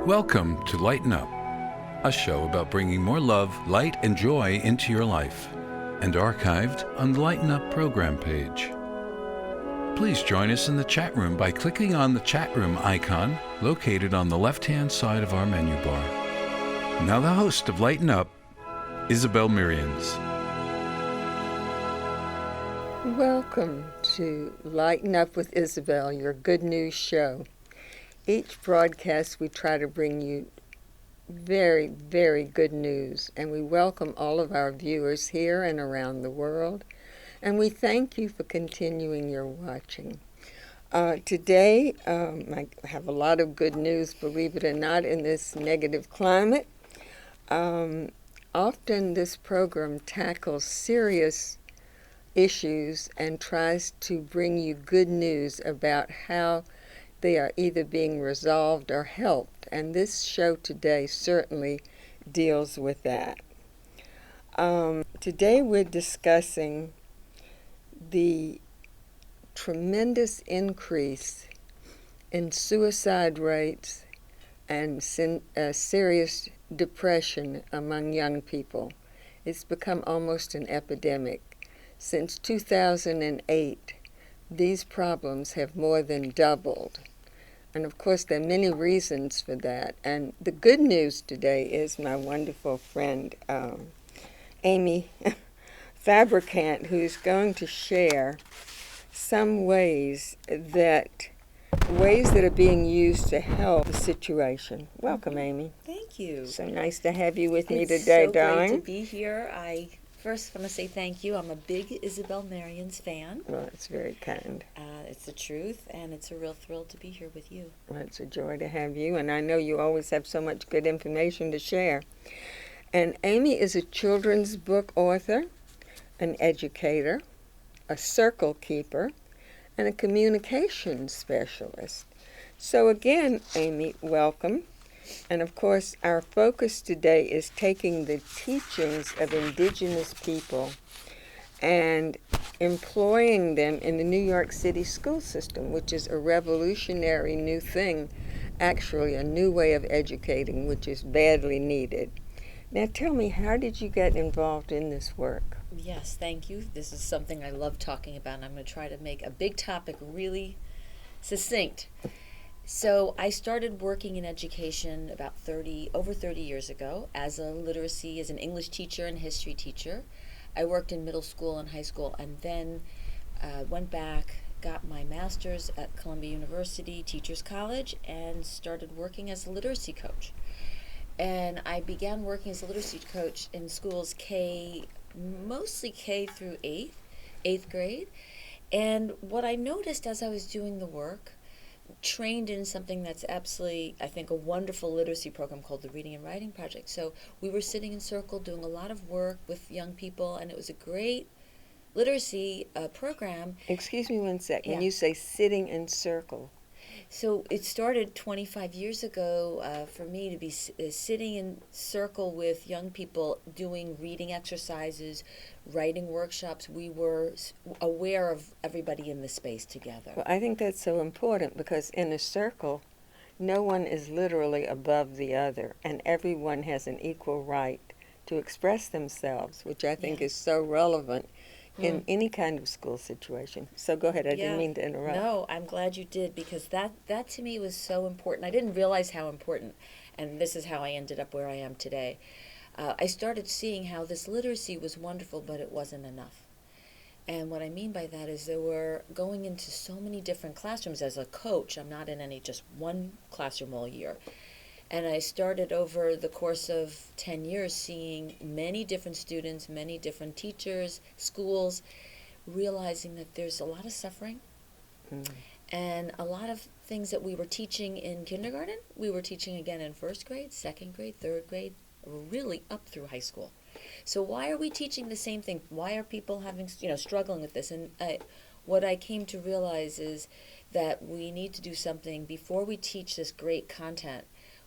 Welcome to Lighten Up, a show about bringing more love, light, and joy into your life, and archived on the Lighten Up program page. Please join us in the chat room by clicking on the chat room icon located on the left-hand side of our menu bar. Now the host of Lighten Up, Isabel Merians. Welcome to Lighten Up with Isabel, your good news show. Each broadcast we try to bring you very, very good news, and we welcome all of our viewers here and around the world, and we thank you for continuing your watching. Today, I have a lot of good news, believe it or not, in this negative climate. Often this program tackles serious issues and tries to bring you good news about how they are either being resolved or helped, and this show today certainly deals with that. Today we're discussing the tremendous increase in suicide rates and serious depression among young people. It's become almost an epidemic. Since 2008, these problems have more than doubled. And of course, there are many reasons for that. And the good news today is my wonderful friend, Amy Fabrikant, who's going to share some ways that are being used to help the situation. Welcome, Amy. Thank you. So nice to have you with me today, darling. It's so great to be here. I first want to say thank you. I'm a big Isabel Merians fan. Well, it's very kind. It's the truth, and it's a real thrill to be here with you. Well, it's a joy to have you, and I know you always have so much good information to share. And Amy is a children's book author, an educator, a circle keeper, and a communications specialist. So again, Amy, welcome. And of course, our focus today is taking the teachings of indigenous people and employing them in the New York City school system, which is a revolutionary new thing, actually a new way of educating, which is badly needed. Now tell me, how did you get involved in this work? Yes, thank you. This is something I love talking about, and I'm going to try to make a big topic really succinct. So I started working in education about over 30 years ago as an English teacher and history teacher. I worked in middle school and high school, and then went back, got my master's at Columbia University Teachers College, and started working as a literacy coach. And I began working as a literacy coach in schools mostly K through eighth grade. And what I noticed as I was doing the work, trained in something that's absolutely, I think, a wonderful literacy program called the Reading and Writing Project. So we were sitting in circle doing a lot of work with young people, and it was a great literacy program. Excuse me one sec. Yeah. When you say sitting in circle. So it started 25 years ago for me to be sitting in circle with young people doing reading exercises, writing workshops. We were aware of everybody in the space together. Well, I think that's so important because in a circle, no one is literally above the other, and everyone has an equal right to express themselves, which I think is so relevant in any kind of school situation. So go ahead. I didn't mean to interrupt. No, I'm glad you did, because that to me was so important. I didn't realize how important, and this is how I ended up where I am today. I started seeing how this literacy was wonderful, but it wasn't enough. And what I mean by that is they were going into so many different classrooms. As a coach, I'm not in just one classroom all year. And I started over the course of 10 years seeing many different students, many different teachers, schools, realizing that there's a lot of suffering and a lot of things that we were teaching in kindergarten, we were teaching again in first grade, second grade, third grade, really up through high school. So why are we teaching the same thing? Why are people struggling with this? And what I came to realize is that we need to do something before we teach this great content.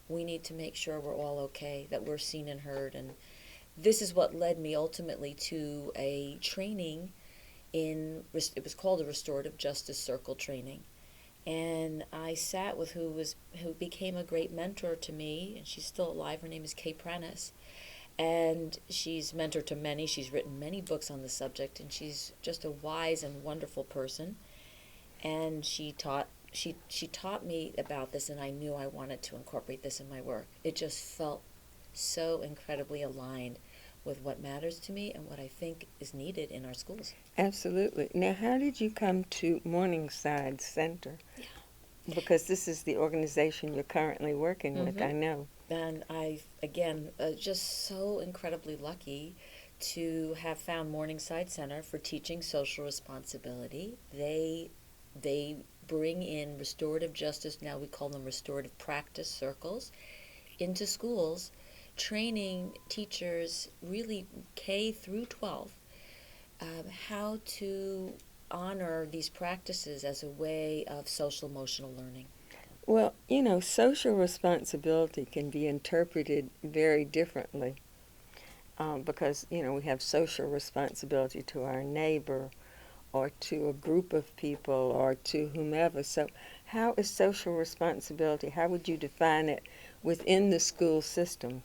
We need to make sure we're all okay, that we're seen and heard. And this is what led me ultimately to a training it was called a restorative justice circle training. And I sat with who became a great mentor to me, and she's still alive. Her name is Kay Pranis, and she's mentor to many. She's written many books on the subject, and she's just a wise and wonderful person. And she taught me about this, and I knew I wanted to incorporate this in my work. It just felt so incredibly aligned with what matters to me and what I think is needed in our schools. Absolutely. Now, how did you come to Morningside Center? Because this is the organization you're currently working with, I know. And I, again, just so incredibly lucky to have found Morningside Center for Teaching Social Responsibility. They bring in restorative justice, now we call them restorative practice circles, into schools, training teachers, really K through 12, how to honor these practices as a way of social emotional learning. Well, you know, social responsibility can be interpreted very differently because, you know, we have social responsibility to our neighbor or to a group of people or to whomever. So how is social responsibility, how would you define it within the school system?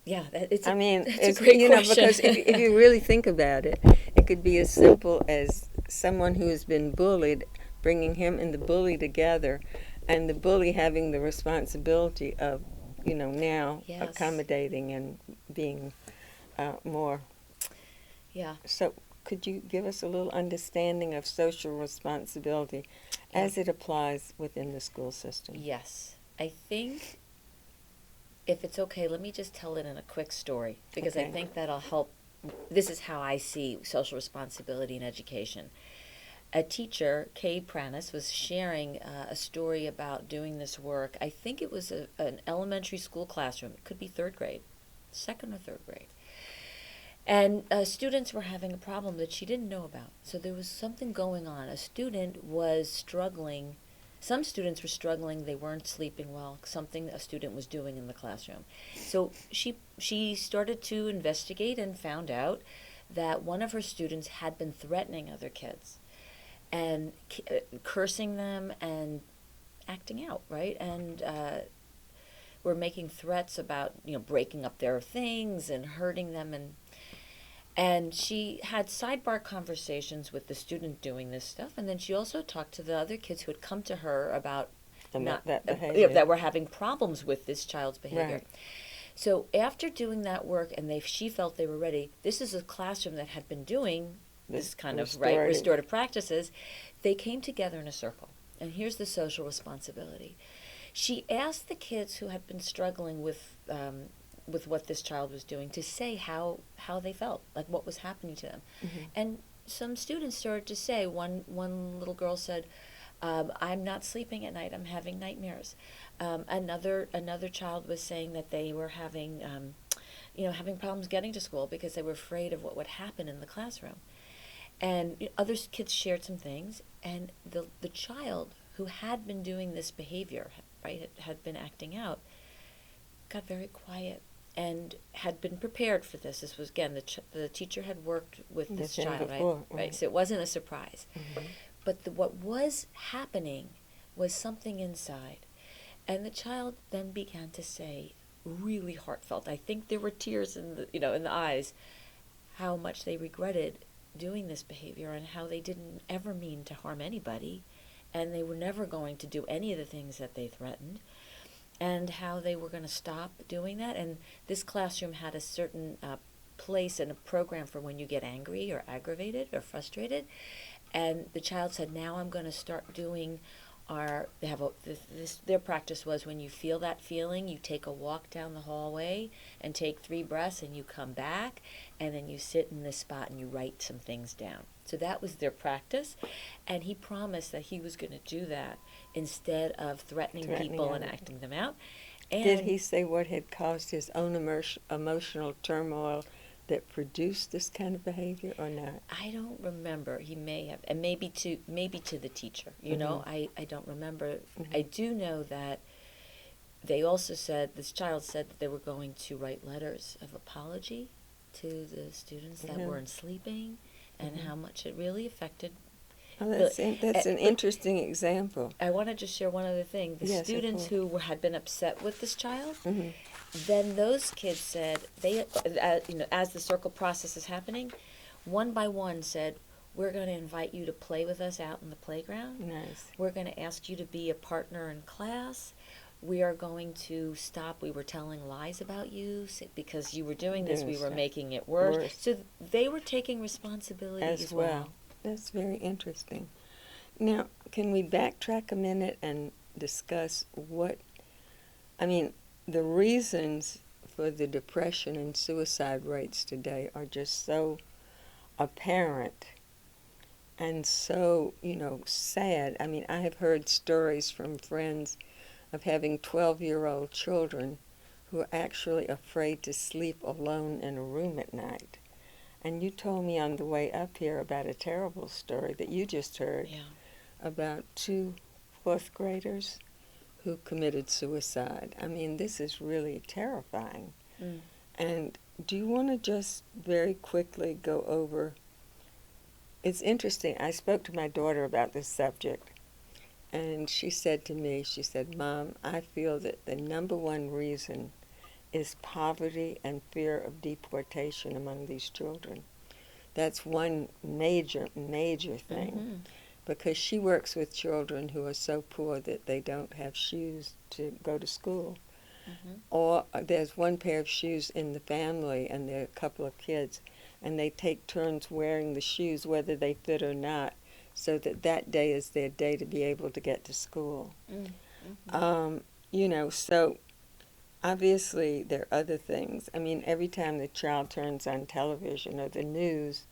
Yeah, it's a great question. You know, because if you really think about it, it could be as simple as someone who has been bullied, bringing him and the bully together, and the bully having the responsibility of, you know, now accommodating and being more. Yeah. So could you give us a little understanding of social responsibility as it applies within the school system? Yes. I think, if it's okay, let me just tell it in a quick story, because I think that'll help. This is how I see social responsibility in education. A teacher, Kay Pranis, was sharing a story about doing this work. I think it was an elementary school classroom. It could be third grade, second or third grade. And students were having a problem that she didn't know about. So there was something going on. A student was struggling. Some students were struggling. They weren't sleeping well. Something a student was doing in the classroom. So she started to investigate and found out that one of her students had been threatening other kids and cursing them and acting out, right? And were making threats about, you know, breaking up their things and hurting them. And she had sidebar conversations with the student doing this stuff, and then she also talked to the other kids who had come to her about that behavior. That were having problems with this child's behavior. Right. So after doing that work, and she felt they were ready. This is a classroom that had been doing this kind of restorative practices. They came together in a circle, and here's the social responsibility. She asked the kids who had been struggling with what this child was doing to say how they felt, like what was happening to them. And some students started to say, one little girl said, I'm not sleeping at night, I'm having nightmares. Another child was saying that they were having having problems getting to school because they were afraid of what would happen in the classroom. And other kids shared some things, and the child who had been doing this behavior, right, had been acting out, got very quiet and had been prepared for this. This was, again, the teacher had worked with this child, right? So it wasn't a surprise. But what was happening was something inside. And the child then began to say, really heartfelt, I think there were tears in the eyes, how much they regretted doing this behavior and how they didn't ever mean to harm anybody, and they were never going to do any of the things that they threatened, and how they were going to stop doing that. And this classroom had a certain place and a program for when you get angry or aggravated or frustrated. And the child said, now I'm going to start doing their practice was, when you feel that feeling, you take a walk down the hallway and take 3 breaths, and you come back, and then you sit in this spot and you write some things down. So that was their practice, and he promised that he was going to do that instead of threatening people and acting them out. And did he say what had caused his own emotional turmoil that produced this kind of behavior, or not? I don't remember. He may have, and maybe to the teacher. I don't remember. I do know that they also said, this child said that they were going to write letters of apology to the students that weren't sleeping, and how much it really affected Oh, that's an interesting example. I want to just share one other thing. The Yes, of students course. who had been upset with this child, Mhm. then those kids said, as the circle process is happening, one by one said, we're going to invite you to play with us out in the playground. Nice. We're going to ask you to be a partner in class. We are going to stop. We were telling lies about you because you were doing this. We were making it worse. So they were taking responsibility as well. That's very interesting. Now, can we backtrack a minute and discuss the reasons for the depression and suicide rates today are just so apparent and so, sad. I mean, I have heard stories from friends of having 12-year-old children who are actually afraid to sleep alone in a room at night. And you told me on the way up here about a terrible story that you just heard about 2 fourth graders who committed suicide. I mean, this is really terrifying. Mm. And do you want to just very quickly go over? It's interesting. I spoke to my daughter about this subject, and she said to me, Mom, I feel that the number one reason is poverty and fear of deportation among these children. That's one major, major thing. Mm-hmm. Because she works with children who are so poor that they don't have shoes to go to school. Mm-hmm. Or there's one pair of shoes in the family, and there are a couple of kids, and they take turns wearing the shoes whether they fit or not, so that day is their day to be able to get to school. Mm-hmm. So obviously there are other things. I mean, every time the child turns on television or the news,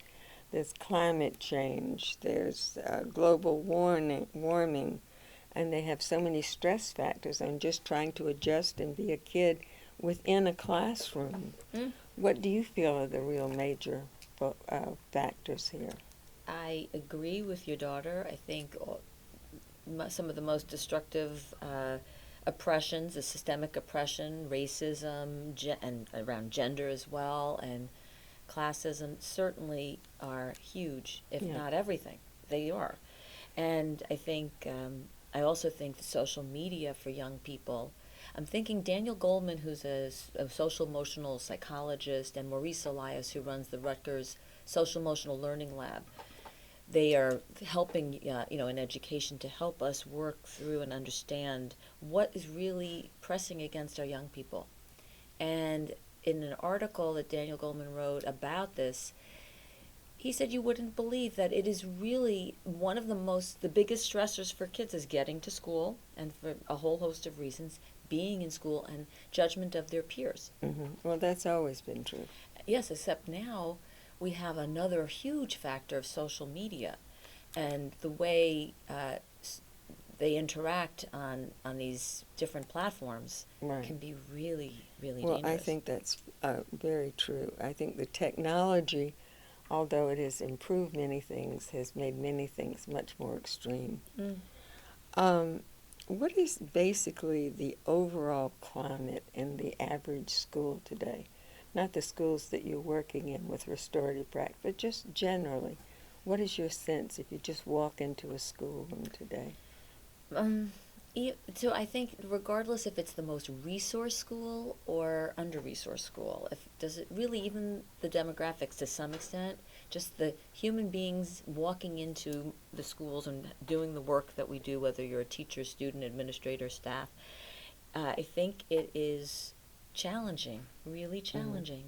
there's climate change, there's global warming, and they have so many stress factors on just trying to adjust and be a kid within a classroom. Mm. What do you feel are the real major factors here? I agree with your daughter. I think some of the most destructive oppressions, the systemic oppression, racism, and around gender as well, and classism certainly are huge, if not everything. They are. And I think, I also think the social media for young people, I'm thinking Daniel Goleman, who's a social emotional psychologist, and Maurice Elias, who runs the Rutgers Social Emotional Learning Lab. They are helping, in education to help us work through and understand what is really pressing against our young people. And in an article that Daniel Goleman wrote about this, he said you wouldn't believe that it is really one of the biggest stressors for kids is getting to school, and for a whole host of reasons, being in school and judgment of their peers. Mm-hmm. Well, that's always been true. Yes, except now we have another huge factor of social media and the way they interact on these different platforms can be really, really dangerous. Well, I think that's very true. I think the technology, although it has improved many things, has made many things much more extreme. Mm. What is basically the overall climate in the average school today? Not the schools that you're working in with restorative practice, but just generally. What is your sense if you just walk into a schoolroom today? So I think regardless if it's the most resource school or under-resourced school, does it really, even the demographics to some extent, just the human beings walking into the schools and doing the work that we do, whether you're a teacher, student, administrator, staff, I think it is challenging, really challenging.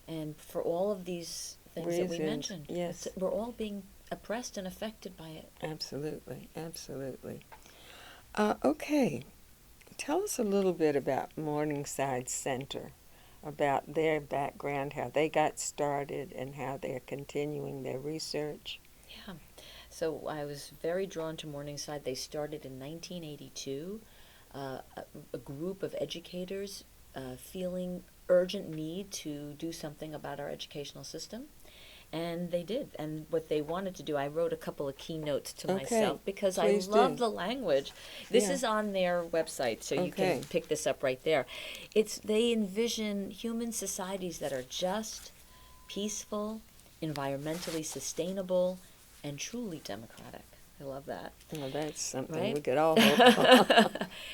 Mm-hmm. And for all of these things that we mentioned, yes, we're all being oppressed and affected by it. Absolutely, absolutely. Okay, tell us a little bit about Morningside Center, about their background, how they got started, and how they're continuing their research. Yeah, so I was very drawn to Morningside. They started in 1982, a group of educators feeling urgent need to do something about our educational system. And they did. And what they wanted to do, I wrote a couple of keynotes to myself because I love the language. This is on their website, so you can pick this up right there. They envision human societies that are just, peaceful, environmentally sustainable, and truly democratic. I love that. Well, that's something Right? we could all hope for.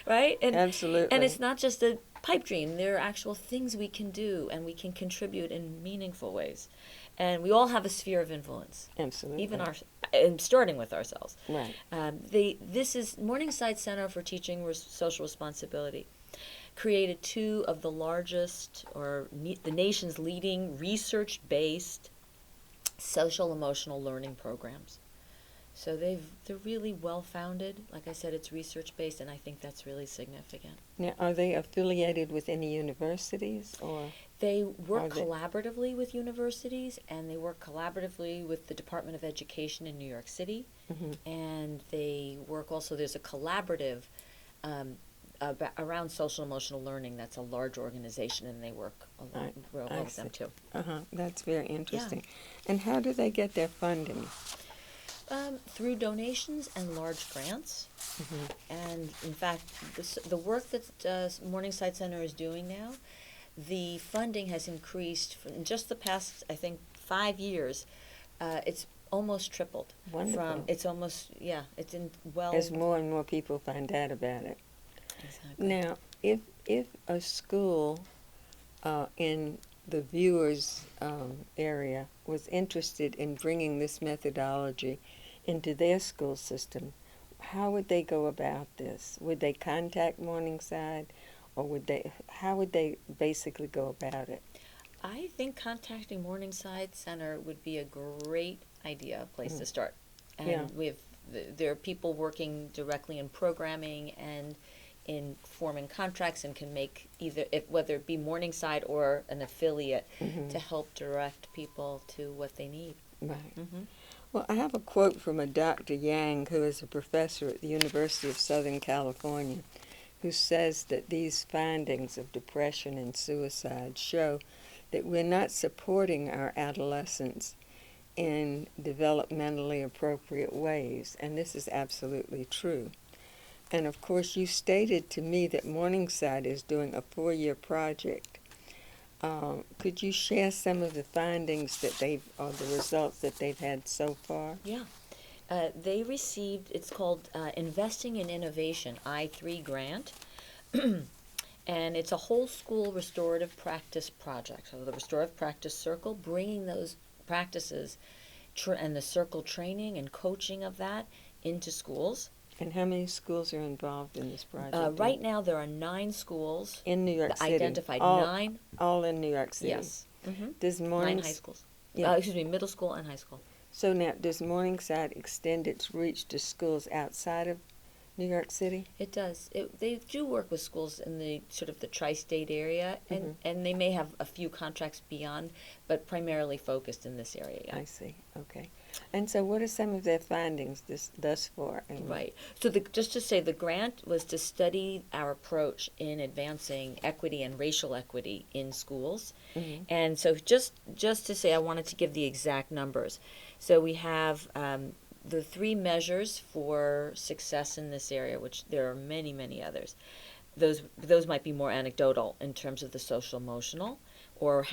Right? Absolutely. And it's not just a pipe dream. There are actual things we can do, and we can contribute in meaningful ways. And we all have a sphere of influence. Absolutely. Even and starting with ourselves. Right. This is Morningside Center for Teaching Social Responsibility. Created two of the largest, or the nation's leading, research-based social emotional learning programs. So they're really well founded. Like I said, it's research based, and I think that's really significant. Now, are they affiliated with any universities, or? They work collaboratively with universities, and they work collaboratively with the Department of Education in New York City. And they work also, there's a collaborative around social emotional learning that's a large organization, and they work along with them too. That's very interesting. And how do they get their funding? Through donations and large grants. And in fact, the work that Morningside Center is doing now, the funding has increased in just the past, I think, 5 years. It's almost tripled. Wonderful. It's almost, it's in As more and more people find out about it. Exactly. Now, if a school in the viewers' area was interested in bringing this methodology into their school system, how would they go about this? Would they contact Morningside, or how would they basically go about it? I think contacting Morningside Center would be a great idea, place to start. And there are people working directly in programming and in forming contracts, and can make whether it be Morningside or an affiliate to help direct people to what they need. Right. Well, I have a quote from a Dr. Yang, who is a professor at the University of Southern California, who says that these findings of depression and suicide show that we're not supporting our adolescents in developmentally appropriate ways, and this is absolutely true. And of course, you stated to me that Morningside is doing a 4-year project. Could you share some of the findings that or the results that they've had so far? Yeah. They received, it's called Investing in Innovation, I3 grant. And it's a whole school restorative practice project. So the restorative practice circle, bringing those practices and the circle training and coaching of that into schools. And how many schools are involved in this project? Right now there are 9 schools. In New York City? Identified 9. All in New York City? Yes. Does 9 high schools. Middle school and high school. So now, does Morningside extend its reach to schools outside of New York City? It does. They do work with schools in the sort of the tri-state area, and they may have a few contracts beyond, but primarily focused in this area. I see. Okay. And so what are some of their findings thus far? Right. So just to say, the grant was to study our approach in advancing equity and racial equity in schools. And so just to say, I wanted to give the exact numbers. So we have the 3 measures for success in this area, which there are many, many others. Those might be more anecdotal in terms of the social emotional, or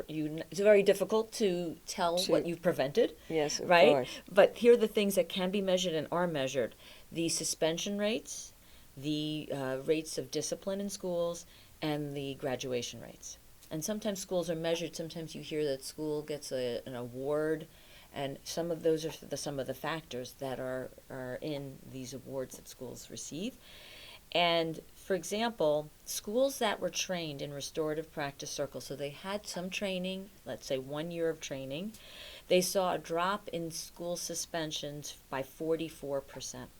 it's very difficult to tell what you've prevented. Yes, of right? course. But here are the things that can be measured and are measured: the suspension rates, the rates of discipline in schools, and the graduation rates. And sometimes schools are measured. Sometimes you hear that school gets an award, and some of those are some of the factors that are in these awards that schools receive. And for example, schools that were trained in restorative practice circles, so they had some training, let's say 1 year of training, they saw a drop in school suspensions by 44%.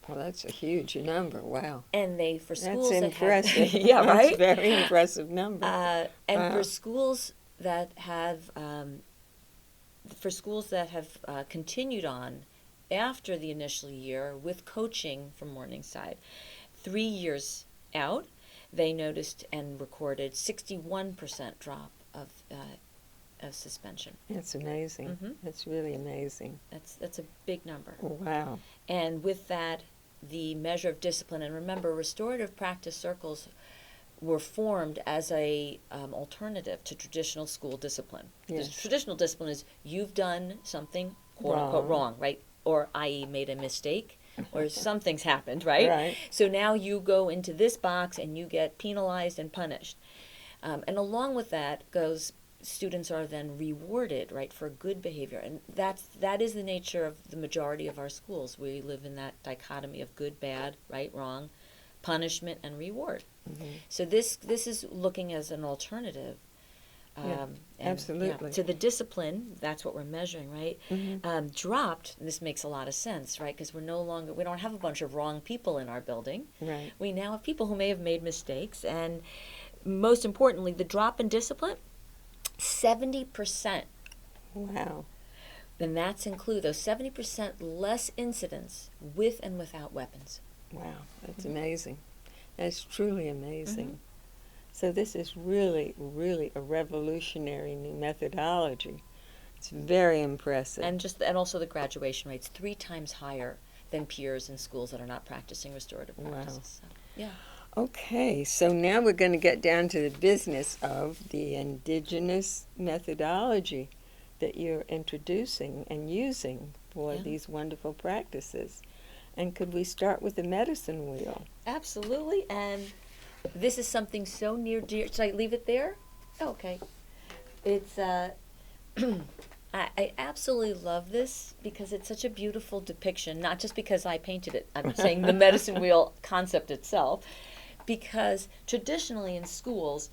Well, that's a huge number. Wow. And for schools that's impressive. Yeah, right? That's a very impressive number. For schools that have continued on after the initial year with coaching from Morningside, 3 years out, they noticed and recorded 61% drop of suspension. That's amazing. That's really amazing. That's a big number. Wow. And with that, the measure of discipline, and remember, restorative practice circles were formed as a alternative to traditional school discipline. Yes. Traditional discipline is you've done something quote unquote wrong, right? or i.e. made a mistake, or something's happened, right? Right. So now you go into this box and you get penalized and punished. And along with that goes, students are then rewarded, right, for good behavior. And that is the nature of the majority of our schools. We live in that dichotomy of good, bad, right, wrong, punishment, and reward. So this is looking as an alternative. Absolutely. To the discipline, that's what we're measuring, right? Dropped, this makes a lot of sense, right? Because we don't have a bunch of wrong people in our building. Right. We now have people who may have made mistakes. And most importantly, the drop in discipline, 70%. Wow. And that's include those 70% less incidents with and without weapons. Wow. That's amazing. That's truly amazing. So this is really, really a revolutionary new methodology. It's very impressive. And also the graduation rate's 3 times higher than peers in schools that are not practicing restorative practices. So, yeah. Okay, so now we're going to get down to the business of the indigenous methodology that you're introducing and using for these wonderful practices. And could we start with the medicine wheel? Absolutely. And this is something so near dear. Should I leave it there? Oh, okay. It's I absolutely love this because it's such a beautiful depiction, not just because I painted it. I'm saying the medicine wheel concept itself, because traditionally in schools,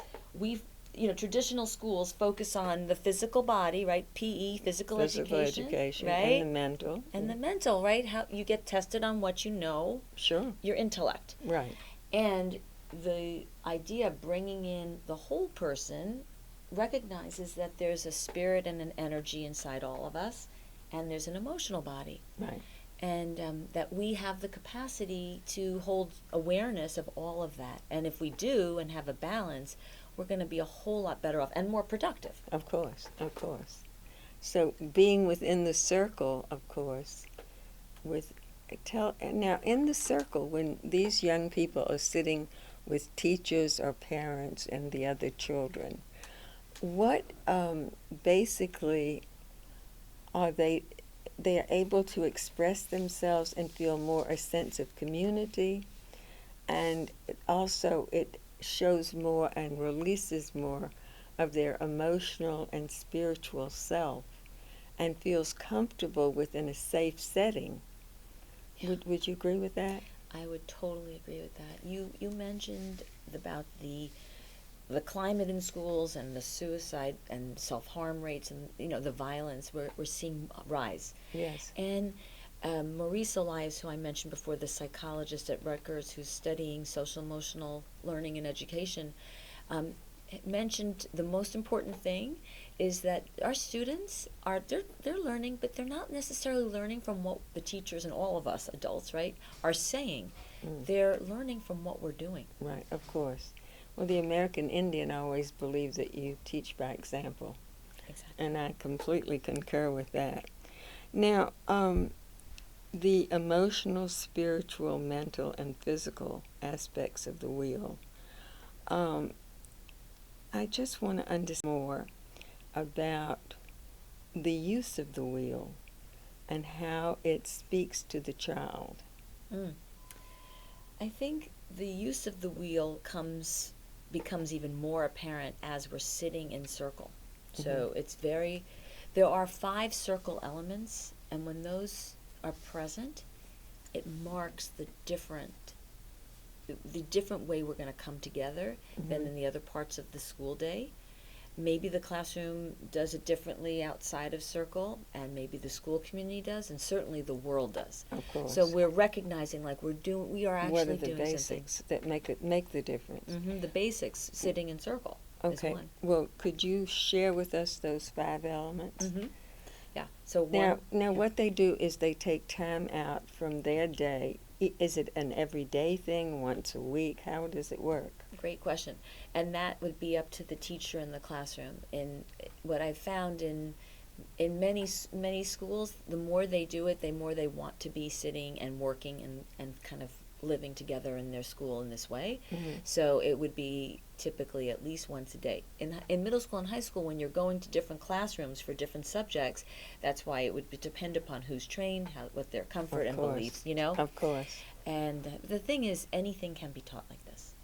traditional schools focus on the physical body, right? PE, physical education, right? And the mental. And the mental, right? How you get tested on what you know. Sure. Your intellect. Right. And the idea of bringing in the whole person recognizes that there's a spirit and an energy inside all of us, and there's an emotional body. Right. And that we have the capacity to hold awareness of all of that. And if we do and have a balance, we're going to be a whole lot better off and more productive. Of course, of course. So being within the circle, of course, now in the circle, when these young people are sitting with teachers or parents and the other children, what basically are they are able to express themselves and feel more a sense of community, and also it shows more and releases more of their emotional and spiritual self and feels comfortable within a safe setting. Yeah. Would you agree with that? I would totally agree with that. You mentioned about the climate in schools and the suicide and self-harm rates and the violence we're seeing rise. Yes. And Maurice Elias, who I mentioned before, the psychologist at Rutgers who's studying social emotional learning and education, mentioned the most important thing is that our students they're learning, but they're not necessarily learning from what the teachers and all of us adults, right, are saying. They're learning from what we're doing. Right, of course. Well, the American Indian always believes that you teach by example. Exactly. And I completely concur with that. Now, the emotional, spiritual, mental, and physical aspects of the wheel, I just want to understand more about the use of the wheel and how it speaks to the child. I think the use of the wheel becomes even more apparent as we're sitting in circle. So there are 5 circle elements, and when those are present, it marks the different way we're going to come together than in the other parts of the school day. Maybe the classroom does it differently outside of circle, and maybe the school community does, and certainly the world does. Of course. So we're recognizing we are actually what are the doing basics that make the difference? The basics, sitting in circle, is Okay. one. Well, could you share with us those 5 elements? Yeah. So Now, what they do is they take time out from their day. Is it an everyday thing, once a week? How does it work? Great question. And that would be up to the teacher in the classroom. And what I've found in many schools, the more they do it, the more they want to be sitting and working and kind of living together in their school in this way. So it would be typically at least once a day. In middle school and high school, when you're going to different classrooms for different subjects, that's why it would depend upon who's trained, what their comfort and beliefs, Of course. And the thing is, anything can be taught like this.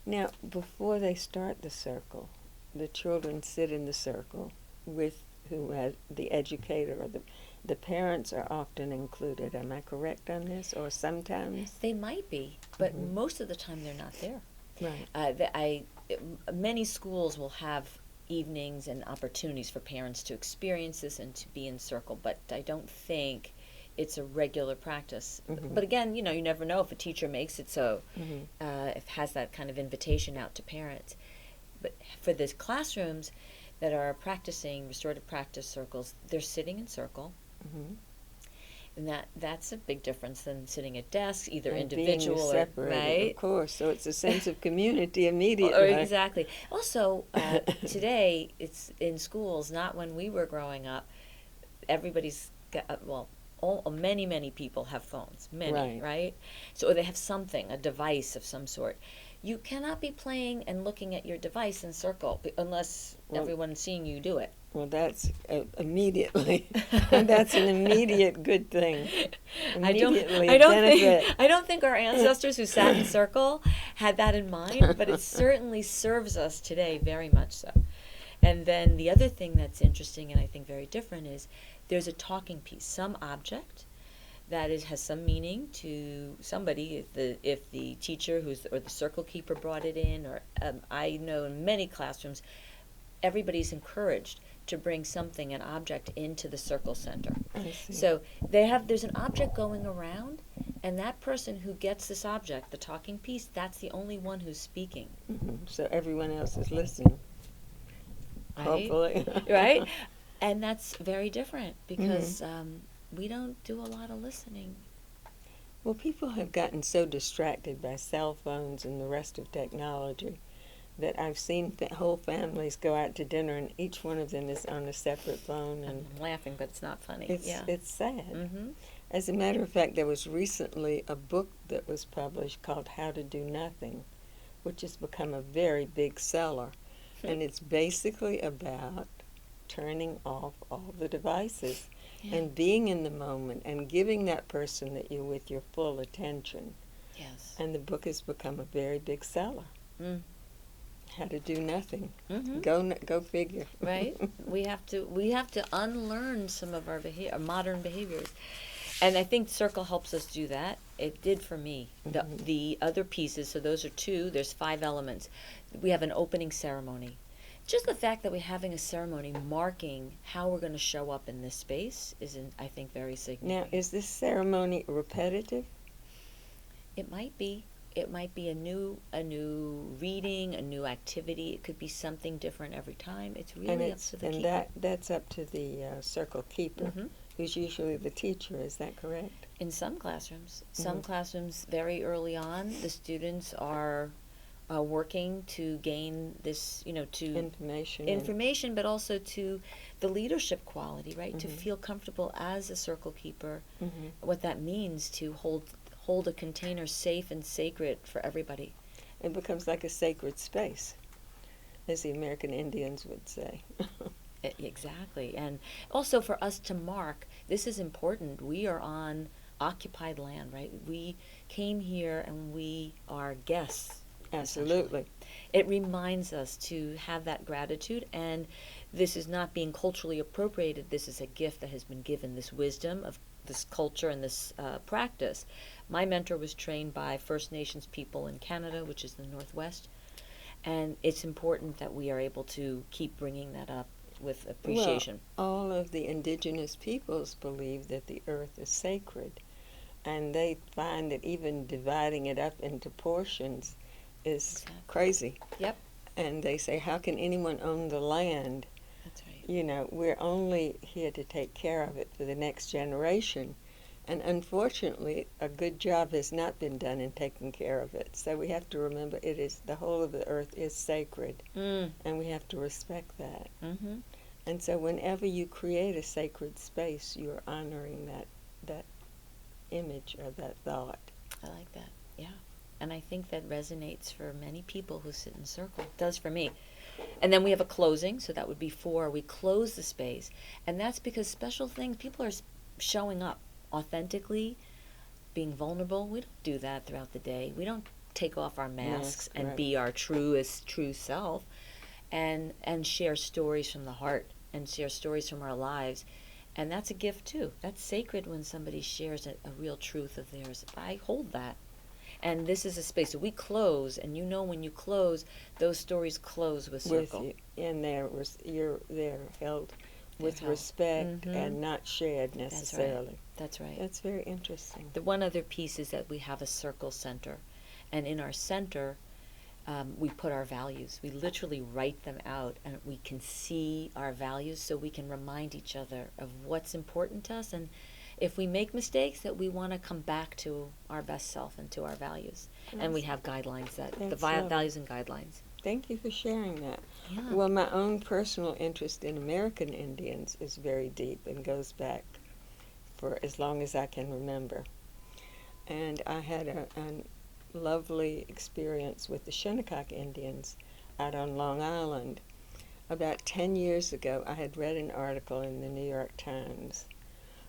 Now, before they start the circle, the children sit in the circle with the educator, or the parents are often included. Am I correct on this? Or sometimes? They might be, but most of the time they're not there. Right. Many schools will have evenings and opportunities for parents to experience this and to be in circle, but I don't think it's a regular practice. But again, you never know if a teacher makes it so, if has that kind of invitation out to parents. But for the classrooms that are practicing restorative practice circles, they're sitting in circle. And that's a big difference than sitting at desks, either and individual being or separated, right. Of course, so it's a sense of community immediately. Exactly. Also, today it's in schools. Not when we were growing up. Everybody's got many people have phones. Many, right? So they have something, a device of some sort. You cannot be playing and looking at your device in circle unless everyone's seeing you do it. Well, that's immediately. That's an immediate good thing. I don't think our ancestors who sat in circle had that in mind, but it certainly serves us today very much so. And then the other thing that's interesting and I think very different is there's a talking piece, some object that has some meaning to somebody. If the teacher or the circle keeper brought it in, or I know in many classrooms, everybody's encouraged to bring something, an object, into the circle center. So there's an object going around, and that person who gets this object, the talking piece, that's the only one who's speaking. So everyone else is listening. Right? Hopefully. Right? And that's very different because we don't do a lot of listening. Well, people have gotten so distracted by cell phones and the rest of technology that I've seen whole families go out to dinner and each one of them is on a separate phone. And I'm laughing, but it's not funny. It's sad. As a matter of fact, there was recently a book that was published called How to Do Nothing, which has become a very big seller. And it's basically about turning off all the devices and being in the moment and giving that person that you're with your full attention. Yes. And the book has become a very big seller. How to do nothing. Go figure. Right. We have to unlearn some of our modern behaviors, and I think Circle helps us do that. It did for me. The other pieces. So those are two. There's 5 elements. We have an opening ceremony. Just the fact that we're having a ceremony marking how we're going to show up in this space is, I think, very significant. Now, is this ceremony repetitive? It might be. It might be a new reading, a new activity. It could be something different every time. It's really up to the keeper. And that's up to the circle keeper, who's usually the teacher. Is that correct? In some classrooms. Some classrooms, very early on, the students are working to gain this, to information, but also to the leadership quality, right? To feel comfortable as a circle keeper, what that means to hold a container safe and sacred for everybody. It becomes like a sacred space, as the American Indians would say. Exactly. And also for us to mark, this is important. We are on occupied land, right? We came here and we are guests. Absolutely. It reminds us to have that gratitude, and this is not being culturally appropriated. This is a gift that has been given, this wisdom of this culture and this practice. My mentor was trained by First Nations people in Canada, which is the Northwest, and it's important that we are able to keep bringing that up with appreciation. Well, all of the indigenous peoples believe that the earth is sacred, and they find that even dividing it up into portions is crazy. Yep. And they say, how can anyone own the land? That's right. We're only here to take care of it for the next generation. And unfortunately, a good job has not been done in taking care of it. So we have to remember the whole of the earth is sacred, and we have to respect that. And so whenever you create a sacred space, you're honoring that image or that thought. I like that. Yeah. And I think that resonates for many people who sit in circle. It does for me. And then we have a closing, so that would be 4. We close the space. And that's because special things, people are showing up authentically, being vulnerable. We don't do that throughout the day. We don't take off our masks and be our true self and share stories from the heart and share stories from our lives. And that's a gift too. That's sacred when somebody shares a real truth of theirs. I hold that. And this is a space that we close, and when you close, those stories close with circle. And they're held with respect and not shared necessarily. That's right. That's very interesting. The one other piece is that we have a circle center. And in our center, we put our values. We literally write them out, and we can see our values so we can remind each other of what's important to us. And if we make mistakes, that we want to come back to our best self and to our values. And we have guidelines, values and guidelines. Thank you for sharing that. Yeah. Well, my own personal interest in American Indians is very deep and goes back for as long as I can remember. And I had a lovely experience with the Shinnecock Indians out on Long Island. About 10 years ago, I had read an article in the New York Times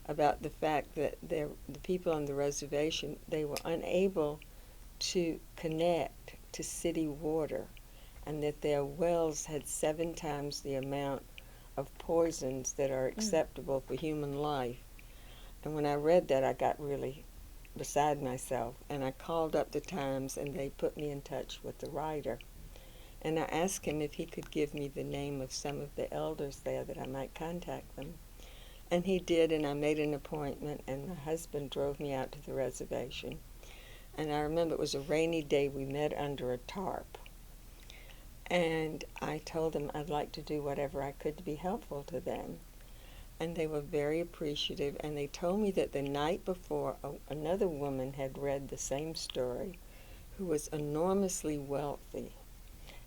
about the fact that the people on the reservation, they were unable to connect to city water, and that their wells had 7 times the amount of poisons that are acceptable for human life. And when I read that, I got really beside myself, and I called up the Times, and they put me in touch with the writer. And I asked him if he could give me the name of some of the elders there that I might contact them. And he did, and I made an appointment, and my husband drove me out to the reservation. And I remember it was a rainy day. We met under a tarp. And I told them I'd like to do whatever I could to be helpful to them. And they were very appreciative, and they told me that the night before, another woman had read the same story, who was enormously wealthy,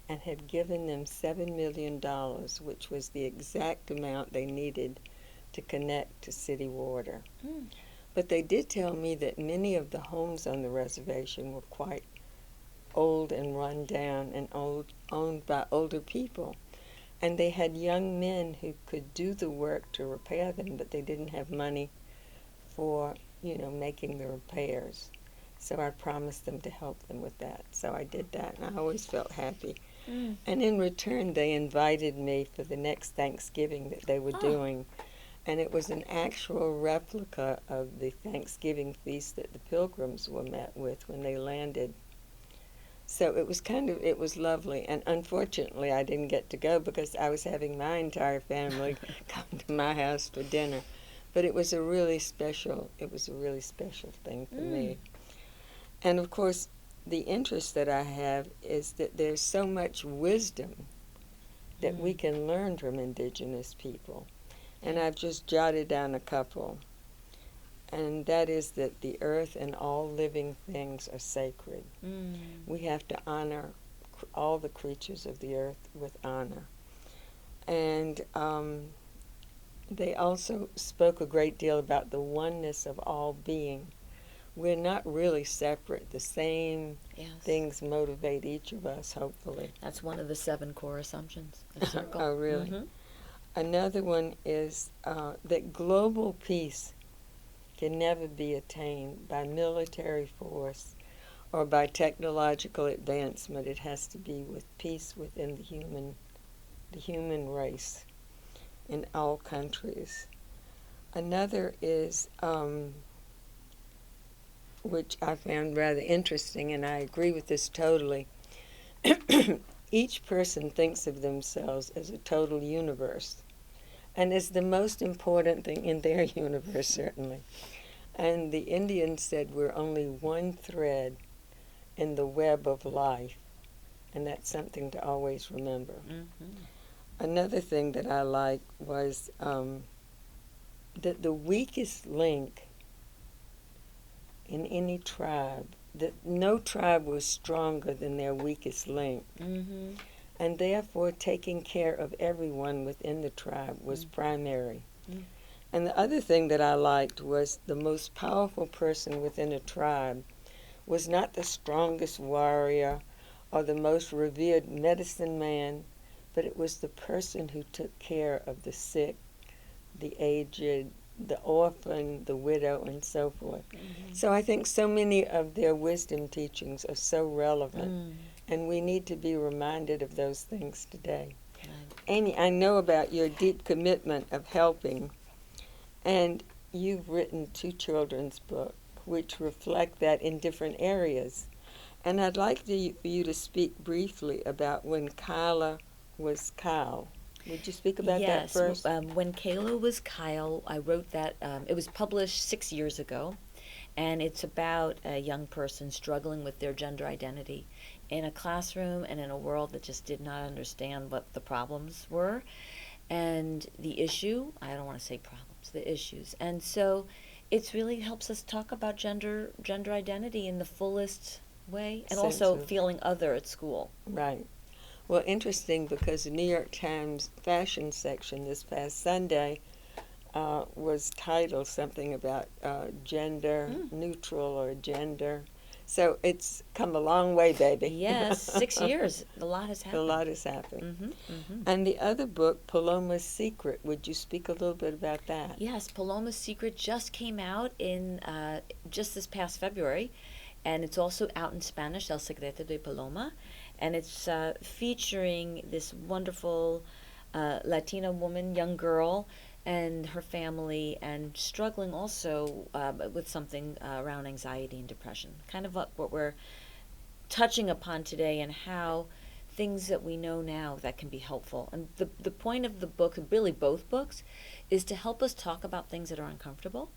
and had given them $7 million, which was the exact amount they needed to connect to city water. But they did tell me that many of the homes on the reservation were quite old and run down and owned by older people. And they had young men who could do the work to repair them, but they didn't have money for, making the repairs. So I promised them to help them with that. So I did that, and I always felt happy. And in return, they invited me for the next Thanksgiving that they were doing. And it was an actual replica of the Thanksgiving feast that the Pilgrims were met with when they landed. So it was lovely. And unfortunately, I didn't get to go because I was having my entire family come to my house for dinner. But it was a really special thing for me. And of course, the interest that I have is that there's so much wisdom that we can learn from indigenous people. And I've just jotted down a couple. And that is that the earth and all living things are sacred. We have to honor all the creatures of the earth with honor. And they also spoke a great deal about the oneness of all being. We're not really separate. The same things motivate each of us, hopefully. That's one of the 7 core assumptions of circle. Oh, really? Another one is that global peace can never be attained by military force or by technological advancement. It has to be with peace within the human race in all countries. Another is, which I found rather interesting, and I agree with this totally. Each person thinks of themselves as a total universe, and as the most important thing in their universe, certainly. And the Indians said we're only one thread in the web of life, and that's something to always remember. Another thing that I liked was that the weakest link in any tribe, that no tribe was stronger than their weakest link. And therefore taking care of everyone within the tribe was primary. And the other thing that I liked was the most powerful person within a tribe was not the strongest warrior or the most revered medicine man, but it was the person who took care of the sick, the aged, the orphan, the widow, and so forth. Mm-hmm. So I think so many of their wisdom teachings are so relevant, Mm. and we need to be reminded of those things today. Right. Amy, I know about your deep commitment of helping, and you've written 2 children's books which reflect that in different areas. And I'd like for you to speak briefly about when Kyla was Kyle. Would you speak about that first? Yes. When Kayla was Kyle, I wrote that. It was published 6 years ago, and it's about a young person struggling with their gender identity in a classroom and in a world that just did not understand what the problems were and the issue. I don't want to say problems, the issues. And so it really helps us talk about gender identity in the fullest way, and also feeling other at school. Right. Well, interesting, because the New York Times fashion section this past Sunday was titled something about gender neutral or gender. So it's come a long way, baby. Yes, 6 years. A lot has happened. A lot has happened. Mm-hmm, mm-hmm. And the other book, Paloma's Secret, would you speak a little bit about that? Yes, Paloma's Secret just came out in just this past February, and it's also out in Spanish, El Secreto de Paloma, and it's featuring this wonderful Latina woman, young girl, and her family, and struggling also with something around anxiety and depression. Kind of what we're touching upon today, and how things that we know now that can be helpful. And the point of the book, really both books, is to help us talk about things that are uncomfortable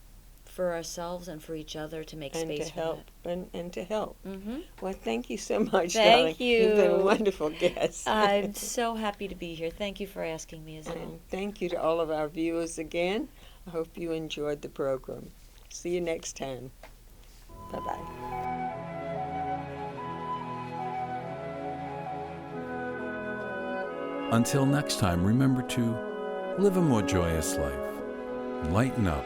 for ourselves and for each other, to make space to help, for that. and to help. Mm-hmm. Well, thank you so much, Thank darling. you. You've been a wonderful guest. I'm so happy to be here. Thank you for asking me, Isabel. And thank you to all of our viewers again. I hope you enjoyed the program. See you next time. Bye-bye. Until next time, remember to live a more joyous life. Lighten up.